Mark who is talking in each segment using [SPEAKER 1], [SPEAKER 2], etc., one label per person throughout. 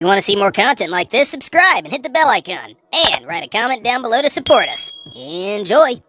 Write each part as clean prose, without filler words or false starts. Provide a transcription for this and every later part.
[SPEAKER 1] You want to see more content like this? Subscribe and hit the bell icon. And write a comment down below to support us. Enjoy!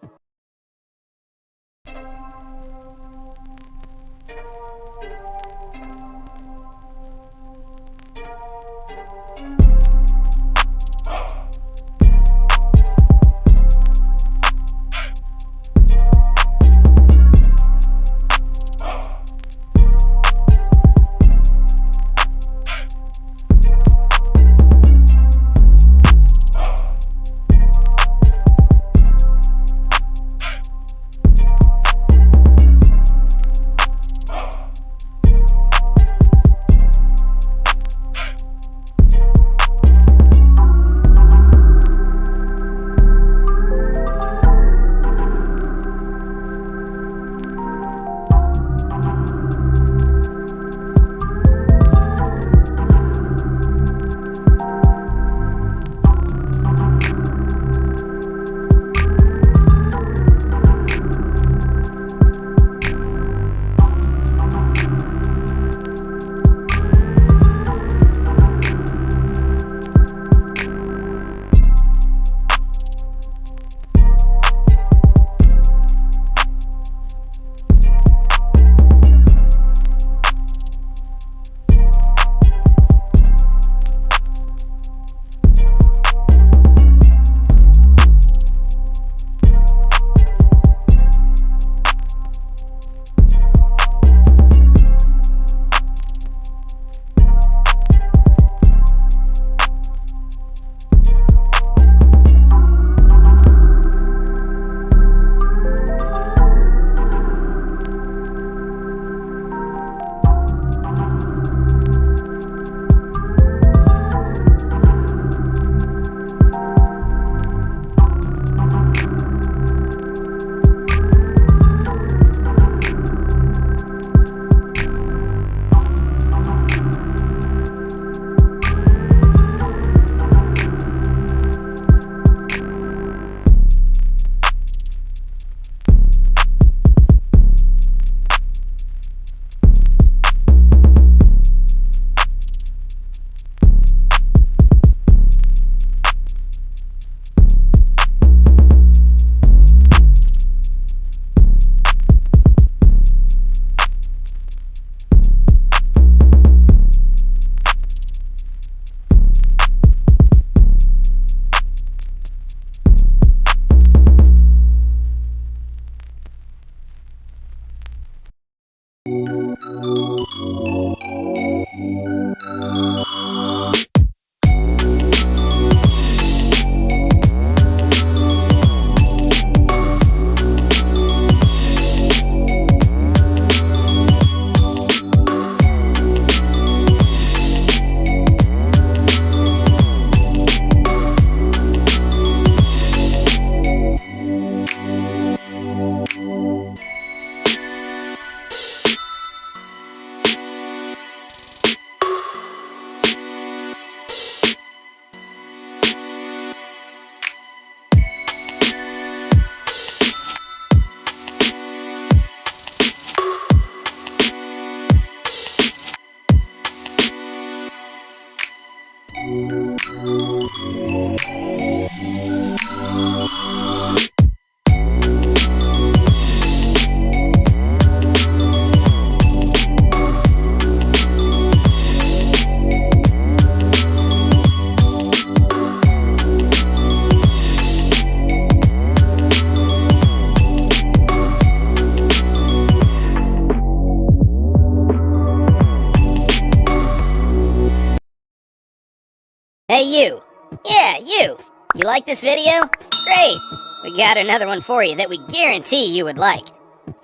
[SPEAKER 1] Hey you! Yeah, you! You like this video? Great! We got another one for you that we guarantee you would like.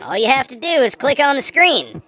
[SPEAKER 1] All you have to do is click on the screen.